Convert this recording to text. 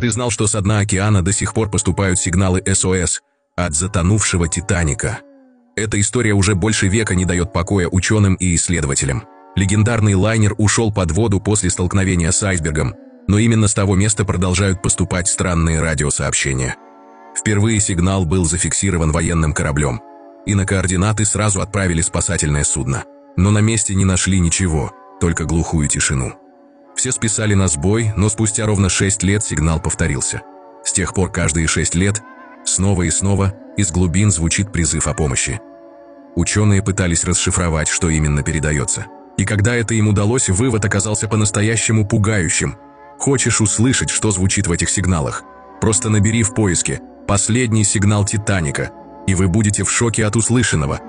А ты знал, что со дна океана до сих пор поступают сигналы СОС от затонувшего «Титаника»? Эта история уже больше века не дает покоя ученым и исследователям. Легендарный лайнер ушел под воду после столкновения с айсбергом, но именно с того места продолжают поступать странные радиосообщения. Впервые сигнал был зафиксирован военным кораблем, и на координаты сразу отправили спасательное судно. Но на месте не нашли ничего, только глухую тишину. Все списали на сбой, но спустя ровно 6 лет сигнал повторился. С тех пор каждые 6 лет снова и снова из глубин звучит призыв о помощи. Ученые пытались расшифровать, что именно передается. И когда это им удалось, вывод оказался по-настоящему пугающим. Хочешь услышать, что звучит в этих сигналах? Просто набери в поиске «Последний сигнал Титаника», и вы будете в шоке от услышанного.